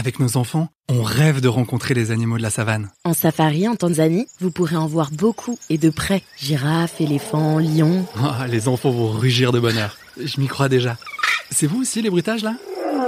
Avec nos enfants, on rêve de rencontrer les animaux de la savane. En safari en Tanzanie, vous pourrez en voir beaucoup et de près. Girafes, éléphants, lions. Oh, les enfants vont rugir de bonheur. Je m'y crois déjà. C'est vous aussi les bruitages là ?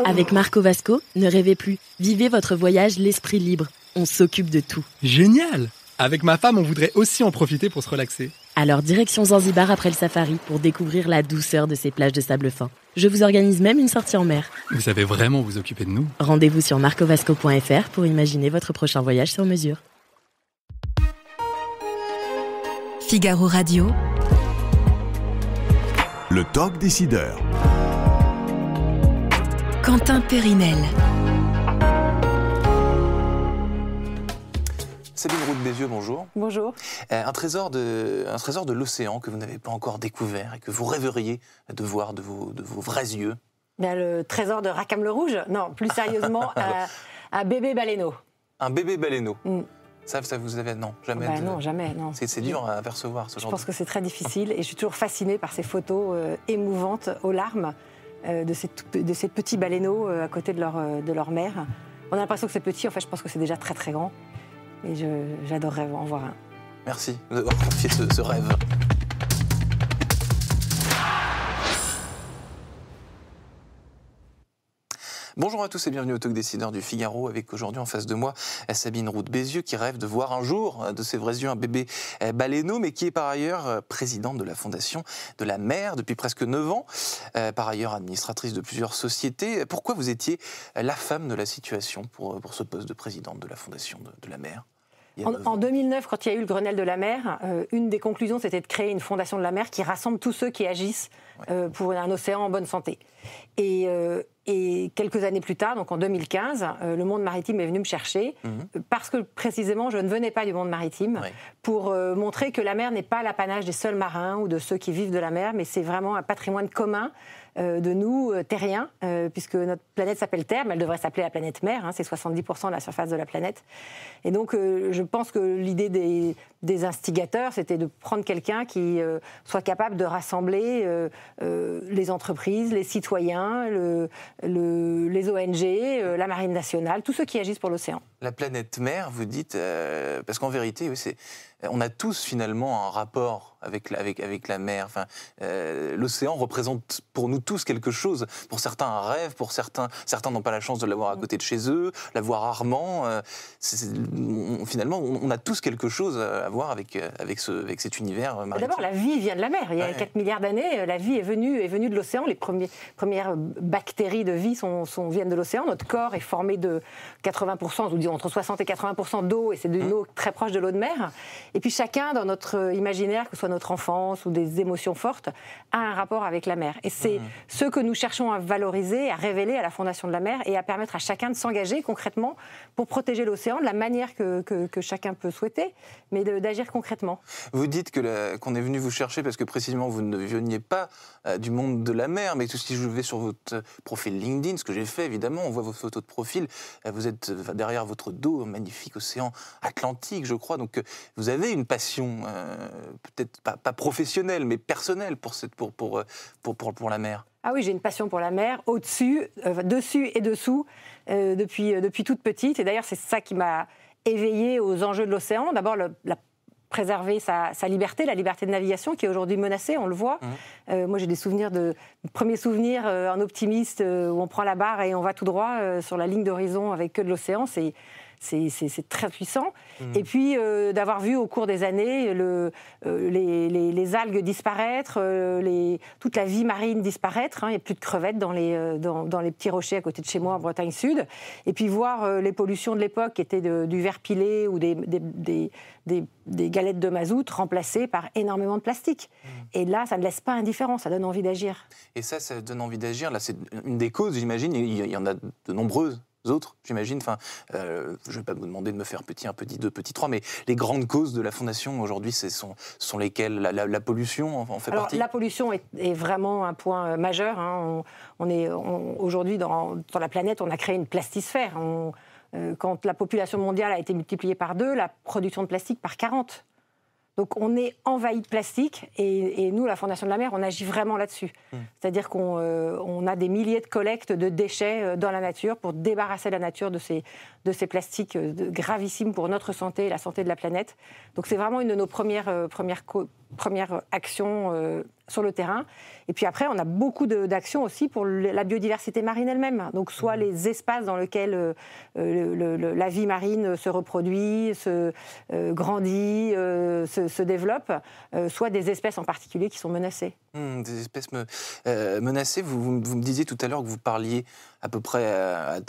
Avec Marco Vasco, ne rêvez plus. Vivez votre voyage l'esprit libre. On s'occupe de tout. Génial ! Avec ma femme, on voudrait aussi en profiter pour se relaxer. Alors direction Zanzibar après le safari pour découvrir la douceur de ces plages de sable fin. Je vous organise même une sortie en mer. Vous savez vraiment vous occuper de nous. Rendez-vous sur marcovasco.fr pour imaginer votre prochain voyage sur mesure. Figaro Radio. Le talk décideur. Quentin Périnel. Sabine Roux-Bézieux, bonjour. Bonjour. Un trésor de l'océan que vous n'avez pas encore découvert et que vous rêveriez de voir de vos vrais yeux. Bien, le trésor de Rackham le Rouge. Non, plus sérieusement, un bébé baleineau. Un bébé baleineau. Ça vous avez... Non, jamais. Non, jamais. Non. C'est dur à apercevoir ce genre. Je pense que c'est très difficile et je suis toujours fascinée par ces photos émouvantes aux larmes de ces petits baleineaux à côté de leur mère. On a l'impression que c'est petit, en fait je pense que c'est déjà très très grand. Et j'adorerais en voir un. Merci d'avoir confié ce rêve. Bonjour à tous et bienvenue au Talk Décideur du Figaro, avec aujourd'hui en face de moi Sabine Roux-Bézieux qui rêve de voir un jour de ses vrais yeux un bébé baleineau, mais qui est par ailleurs présidente de la Fondation de la mer depuis presque 9 ans, par ailleurs administratrice de plusieurs sociétés. Pourquoi vous étiez la femme de la situation pour ce poste de présidente de la Fondation de la mer ? En 2009, quand il y a eu le Grenelle de la mer, une des conclusions, c'était de créer une fondation de la mer qui rassemble tous ceux qui agissent pour un océan en bonne santé. Et quelques années plus tard, donc en 2015, le monde maritime est venu me chercher parce que précisément je ne venais pas du monde maritime pour montrer que la mer n'est pas l'apanage des seuls marins ou de ceux qui vivent de la mer, mais c'est vraiment un patrimoine commun de nous, terriens, puisque notre planète s'appelle Terre, mais elle devrait s'appeler la planète mer, c'est 70% de la surface de la planète. Et donc je pense que l'idée des instigateurs, c'était de prendre quelqu'un qui soit capable de rassembler les entreprises, les citoyens, les ONG, la Marine nationale, tous ceux qui agissent pour l'océan. La planète mer, vous dites, parce qu'en vérité, on a tous finalement un rapport avec la mer. Enfin, l'océan représente pour nous tous quelque chose. Pour certains, un rêve. Pour certains n'ont pas la chance de l'avoir à côté de chez eux, la voir rarement. Finalement, on a tous quelque chose à voir avec cet univers maritime. D'abord, la vie vient de la mer. Il y a 4 milliards d'années, la vie est venue de l'océan. Les premières bactéries de vie viennent de l'océan. Notre corps est formé de 80%, je vous dis entre 60 et 80% d'eau, et c'est d'une eau très proche de l'eau de mer. Et puis chacun, dans notre imaginaire, que ce soit notre enfance ou des émotions fortes, a un rapport avec la mer. Et c'est ce que nous cherchons à valoriser, à révéler à la Fondation de la mer et à permettre à chacun de s'engager concrètement pour protéger l'océan de la manière que chacun peut souhaiter, mais d'agir concrètement. Vous dites qu'on est venu vous chercher parce que précisément vous ne veniez pas du monde de la mer, mais tout si je vais sur votre profil LinkedIn, ce que j'ai fait évidemment, on voit vos photos de profil, vous êtes derrière votre dos, un magnifique océan Atlantique, je crois, donc vous avez une passion, peut-être pas professionnelle, mais personnelle pour la mer. Ah oui, j'ai une passion pour la mer, au-dessus, dessus et dessous, depuis toute petite. Et d'ailleurs, c'est ça qui m'a éveillée aux enjeux de l'océan. D'abord, préserver sa liberté, la liberté de navigation qui est aujourd'hui menacée, on le voit. Moi, j'ai des premiers souvenirs, un optimiste, où on prend la barre et on va tout droit sur la ligne d'horizon avec que de l'océan. C'est très puissant. Et puis, d'avoir vu au cours des années les algues disparaître, toute la vie marine disparaître. Il n'y a plus de crevettes dans les petits rochers à côté de chez moi en Bretagne Sud. Et puis voir les pollutions de l'époque qui étaient du verre pilé ou des galettes de mazout remplacées par énormément de plastique. Et là, ça ne laisse pas indifférent, ça donne envie d'agir. Et ça donne envie d'agir. Là, c'est une des causes, j'imagine. Il y en a de nombreuses autres, j'imagine. Enfin, je ne vais pas vous demander de me faire un petit 2, petit 3, mais les grandes causes de la Fondation aujourd'hui, sont lesquelles ? La pollution en fait partie ? La pollution est vraiment un point majeur. Aujourd'hui, dans la planète, on a créé une plastisphère. Quand la population mondiale a été multipliée par 2, la production de plastique par 40. Donc on est envahi de plastique et nous, la Fondation de la Mer, on agit vraiment là-dessus. C'est-à-dire qu'on a des milliers de collectes de déchets dans la nature pour débarrasser la nature de ces plastiques gravissimes pour notre santé et la santé de la planète. Donc c'est vraiment une de nos premières actions sur le terrain. Et puis après, on a beaucoup d'actions aussi pour la biodiversité marine elle-même. Donc soit les espaces dans lesquels la vie marine se reproduit, se grandit, se développe, soit des espèces en particulier qui sont menacées. Des espèces menacées. Vous me disiez tout à l'heure que vous parliez à peu près à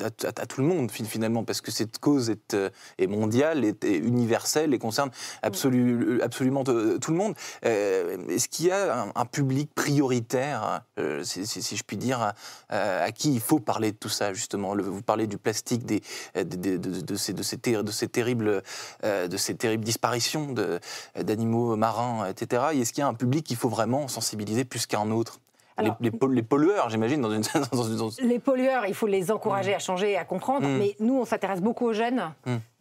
tout le monde finalement, parce que cette cause est mondiale, est universelle et concerne absolument tout le monde. Est-ce qu'il y a un public prioritaire, si je puis dire, à qui il faut parler de tout ça justement? Vous parlez du plastique, de ces terribles disparitions d'animaux marins, etc. Et est-ce qu'il y a un public qu'il faut vraiment sensibiliser plus qu'un autre? Alors, les pollueurs, j'imagine, dans une... Les pollueurs, il faut les encourager à changer et à comprendre, mais nous, on s'intéresse beaucoup aux jeunes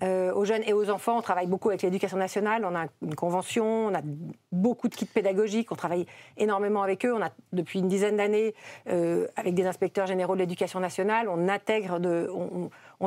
et aux enfants. On travaille beaucoup avec l'Éducation nationale, on a une convention, on a beaucoup de kits pédagogiques, on travaille énormément avec eux. On a, depuis une dizaine d'années, avec des inspecteurs généraux de l'Éducation nationale, on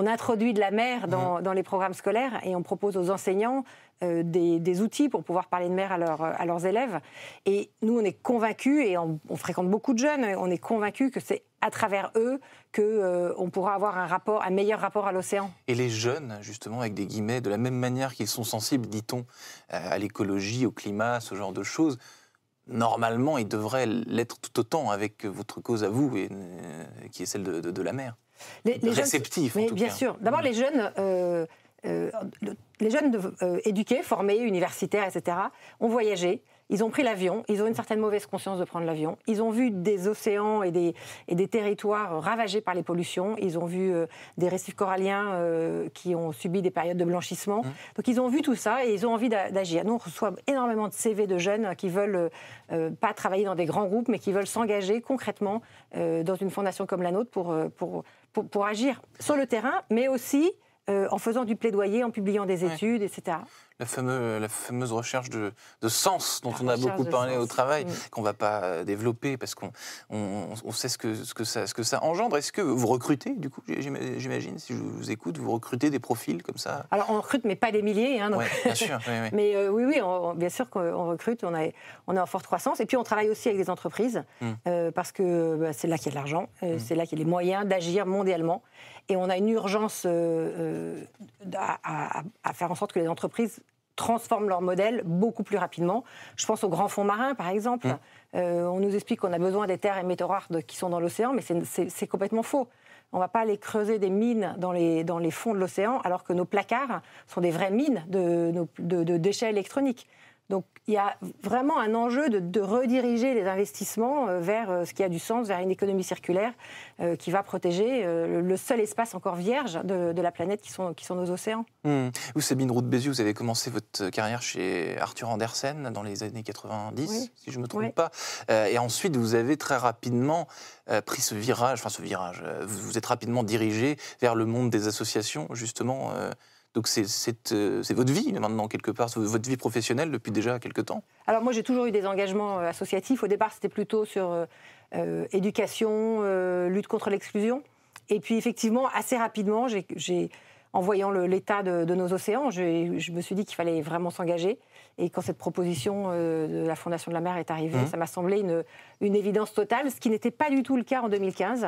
introduit de la mer dans les programmes scolaires et on propose aux enseignants des outils pour pouvoir parler de mer à leurs élèves. Et nous, on est convaincus, et on fréquente beaucoup de jeunes, on est convaincus que c'est à travers eux qu'on pourra avoir un meilleur rapport à l'océan. Et les jeunes, justement, avec des guillemets, de la même manière qu'ils sont sensibles, dit-on, à l'écologie, au climat, ce genre de choses, normalement, ils devraient l'être tout autant avec votre cause à vous, qui est celle de la mer. Les réceptifs, jeunes, en tout bien cas. sûr. D'abord, les jeunes éduqués, formés, universitaires, etc., ont voyagé, ils ont pris l'avion, ils ont une certaine mauvaise conscience de prendre l'avion, ils ont vu des océans et des territoires ravagés par les pollutions, ils ont vu des récifs coralliens qui ont subi des périodes de blanchissement. Donc ils ont vu tout ça et ils ont envie d'agir. Nous, on reçoit énormément de CV de jeunes qui veulent pas travailler dans des grands groupes, mais qui veulent s'engager concrètement dans une fondation comme la nôtre pour agir sur le terrain, mais aussi en faisant du plaidoyer, en publiant des études, etc. La fameuse recherche de sens dont on a beaucoup parlé au travail, qu'on ne va pas développer parce qu'on sait ce que ça engendre. Est-ce que vous recrutez, du coup, j'imagine, si je vous écoute, vous recrutez des profils comme ça? Alors, on recrute, mais pas des milliers. Hein, donc... bien sûr. Oui. Mais oui, bien sûr qu'on recrute, on est en forte croissance. Et puis, on travaille aussi avec des entreprises, parce que c'est là qu'il y a de l'argent, c'est là qu'il y a les moyens d'agir mondialement. Et on a une urgence à faire en sorte que les entreprises transforment leur modèle beaucoup plus rapidement. Je pense aux grands fonds marins, par exemple. On nous explique qu'on a besoin des terres et métaux rares qui sont dans l'océan, mais c'est complètement faux. On ne va pas aller creuser des mines dans les fonds de l'océan, alors que nos placards sont des vraies mines de déchets électroniques. Donc il y a vraiment un enjeu de rediriger les investissements vers ce qui a du sens, vers une économie circulaire qui va protéger le seul espace encore vierge de la planète qui sont nos océans. Vous, Sabine Roux-Bézieux, vous avez commencé votre carrière chez Arthur Andersen dans les années 90, si je ne me trompe pas. Et ensuite, vous avez très rapidement pris ce virage, vous êtes rapidement dirigé vers le monde des associations, justement. Donc c'est votre vie maintenant, quelque part, c'est votre vie professionnelle depuis déjà quelque temps? Alors moi j'ai toujours eu des engagements associatifs. Au départ c'était plutôt sur éducation, lutte contre l'exclusion. Et puis effectivement, assez rapidement, en voyant l'état de nos océans, je me suis dit qu'il fallait vraiment s'engager. Et quand cette proposition de la Fondation de la Mer est arrivée, ça m'a semblé une évidence totale, ce qui n'était pas du tout le cas en 2015.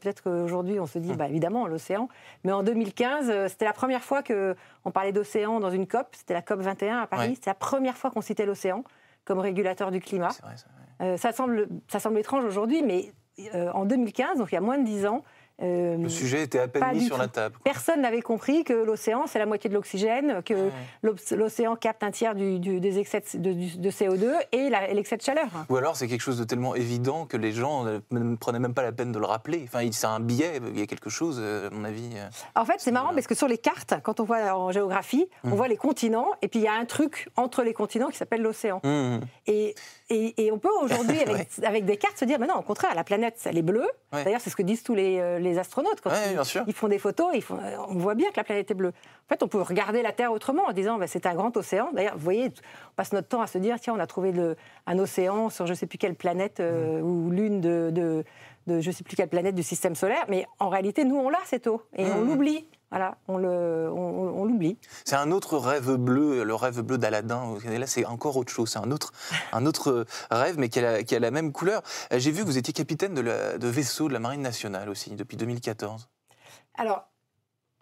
Peut-être qu'aujourd'hui, on se dit, évidemment, l'océan. Mais en 2015, c'était la première fois qu'on parlait d'océan dans une COP. C'était la COP 21 à Paris. C'était la première fois qu'on citait l'océan comme régulateur du climat. C'est vrai. Ça semble étrange aujourd'hui, mais en 2015, donc il y a moins de 10 ans, le sujet était à peine mis sur la table. Personne n'avait compris que l'océan, c'est la moitié de l'oxygène, que l'océan capte un tiers des excès de CO2 et l'excès de chaleur. Ou alors c'est quelque chose de tellement évident que les gens ne prenaient même pas la peine de le rappeler. Enfin, c'est un biais, il y a quelque chose, à mon avis. En fait, c'est marrant parce que sur les cartes, quand on voit en géographie, on voit les continents, et puis il y a un truc entre les continents qui s'appelle l'océan. Et on peut aujourd'hui, avec des cartes, se dire, mais non, au contraire, la planète, elle est bleue. D'ailleurs, c'est ce que disent tous les les astronautes. Quand bien sûr. ils font des photos, on voit bien que la planète est bleue. En fait, on peut regarder la Terre autrement en disant c'est un grand océan. D'ailleurs, vous voyez, on passe notre temps à se dire tiens, on a trouvé un océan sur je ne sais plus quelle planète ou lune de je ne sais plus quelle planète du système solaire. Mais en réalité, nous, on l'a cette eau et on l'oublie. Voilà, on l'oublie. C'est un autre rêve bleu, le rêve bleu d'Aladin. Et là, c'est encore autre chose. C'est un autre rêve, mais qui a la même couleur. J'ai vu que vous étiez capitaine de vaisseau de la Marine nationale aussi, depuis 2014. Alors,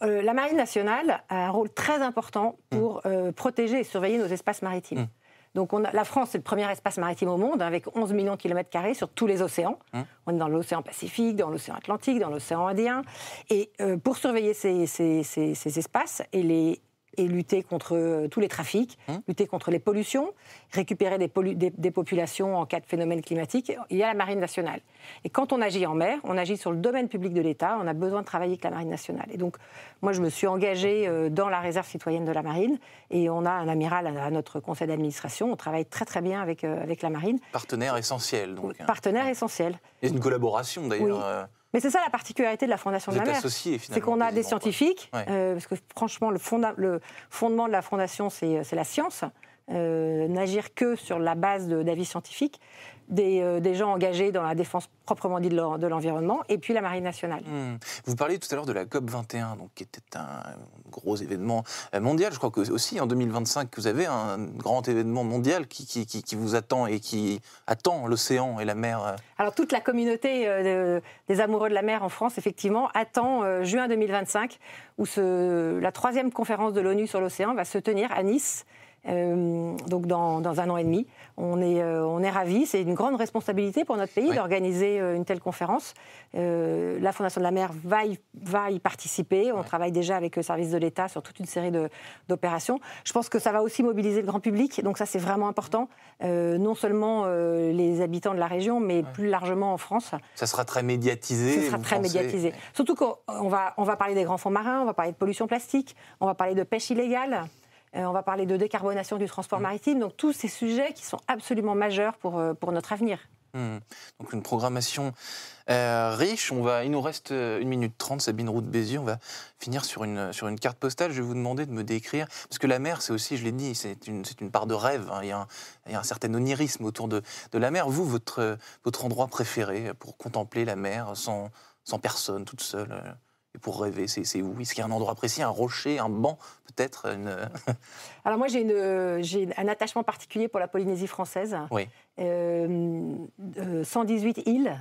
la Marine nationale a un rôle très important pour protéger et surveiller nos espaces maritimes. Donc la France, c'est le premier espace maritime au monde, avec 11 millions de kilomètres carrés sur tous les océans. On est dans l'océan Pacifique, dans l'océan Atlantique, dans l'océan Indien. Et pour surveiller ces espaces et lutter contre tous les trafics, lutter contre les pollutions, récupérer des populations en cas de phénomène climatique, il y a la Marine nationale. Et quand on agit en mer, on agit sur le domaine public de l'État, on a besoin de travailler avec la Marine nationale. Et donc, moi, je me suis engagée dans la réserve citoyenne de la Marine, et on a un amiral à notre conseil d'administration, on travaille très très bien avec la Marine. Partenaire essentiel, donc. Partenaire essentiel. Et une collaboration, d'ailleurs. Oui. Mais c'est ça la particularité de la Fondation de la mer. Associés, finalement. C'est qu'on a des scientifiques, parce que franchement, le fondement de la Fondation, c'est la science. N'agir que sur la base d'avis scientifiques, des gens engagés dans la défense proprement dit de l'environnement, et puis la Marine nationale. Vous parliez tout à l'heure de la COP21, donc, qui était un gros événement mondial. Je crois que aussi en 2025, vous avez un grand événement mondial qui vous attend et qui attend l'océan et la mer. Alors toute la communauté des amoureux de la mer en France, effectivement, attend juin 2025, où la 3e conférence de l'ONU sur l'océan va se tenir à Nice. Donc dans 1 an et demi. On est ravis. C'est une grande responsabilité pour notre pays d'organiser une telle conférence. La Fondation de la mer va y participer. On travaille déjà avec le service de l'État sur toute une série d'opérations. Je pense que ça va aussi mobiliser le grand public. Donc ça, c'est vraiment important. Non seulement les habitants de la région, mais plus largement en France. Ça sera très médiatisé. Ça sera très médiatisé. Surtout qu'on va parler des grands fonds marins, on va parler de pollution plastique, on va parler de pêche illégale. On va parler de décarbonation du transport maritime, donc tous ces sujets qui sont absolument majeurs pour notre avenir. Donc une programmation riche. Il nous reste 1 minute 30, Sabine Roux de Bézieux. On va finir sur une carte postale. Je vais vous demander de me décrire, parce que la mer, c'est aussi, je l'ai dit, c'est une part de rêve. Il y a un certain onirisme autour de la mer. Vous, votre endroit préféré pour contempler la mer sans personne, toute seule et pour rêver, c'est où? Est-ce qu'il y a un endroit précis, un rocher, un banc, peut-être Alors moi, j'ai un attachement particulier pour la Polynésie française. Oui. 118 îles,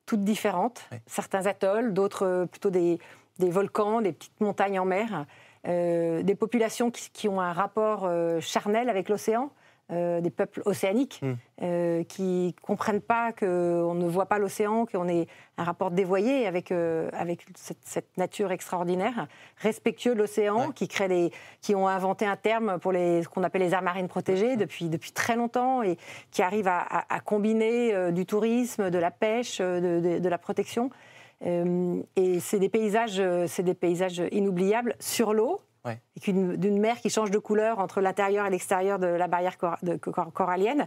toutes différentes. Oui. Certains atolls, d'autres plutôt des volcans, des petites montagnes en mer. Des populations qui ont un rapport charnel avec l'océan. Des peuples océaniques qui ne comprennent pas qu'on ne voit pas l'océan, qu'on ait un rapport dévoyé avec cette nature extraordinaire, respectueux de l'océan, qui ont inventé un terme pour ce qu'on appelle les aires marines protégées depuis très longtemps et qui arrivent à combiner du tourisme, de la pêche, de la protection. Et c'est des paysages inoubliables sur l'eau. Et d'une mer qui change de couleur entre l'intérieur et l'extérieur de la barrière corallienne,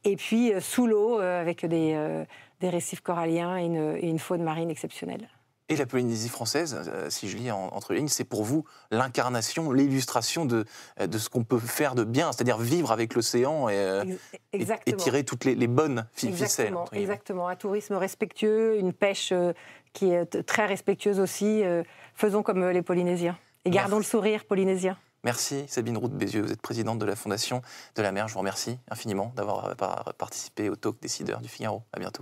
et puis sous l'eau avec des récifs coralliens et une faune marine exceptionnelle. Et la Polynésie française, si je lis entre les lignes, c'est pour vous l'incarnation, l'illustration de ce qu'on peut faire de bien, c'est-à-dire vivre avec l'océan et tirer toutes les bonnes ficelles. Exactement, un tourisme respectueux, une pêche qui est très respectueuse aussi. Faisons comme les Polynésiens. Et gardons le sourire polynésien. Merci Sabine Roux de Bézieux, vous êtes présidente de la Fondation de la mer. Je vous remercie infiniment d'avoir participé au Talk Décideur du Figaro. À bientôt.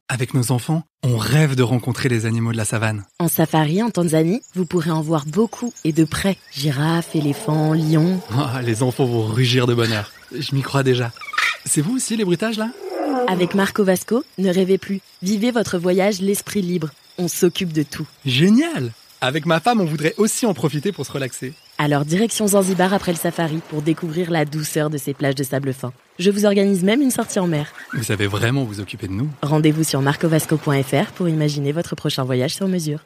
Avec nos enfants, on rêve de rencontrer les animaux de la savane. En safari en Tanzanie, vous pourrez en voir beaucoup et de près. Girafes, éléphants, lions. Oh, les enfants vont rugir de bonheur. Je m'y crois déjà. C'est vous aussi les bruitages là ? Avec Marco Vasco, ne rêvez plus. Vivez votre voyage l'esprit libre. On s'occupe de tout. Génial ! Avec ma femme, on voudrait aussi en profiter pour se relaxer. Alors direction Zanzibar après le safari pour découvrir la douceur de ces plages de sable fin. Je vous organise même une sortie en mer. Vous savez vraiment vous occuper de nous. Rendez-vous sur marcovasco.fr pour imaginer votre prochain voyage sur mesure.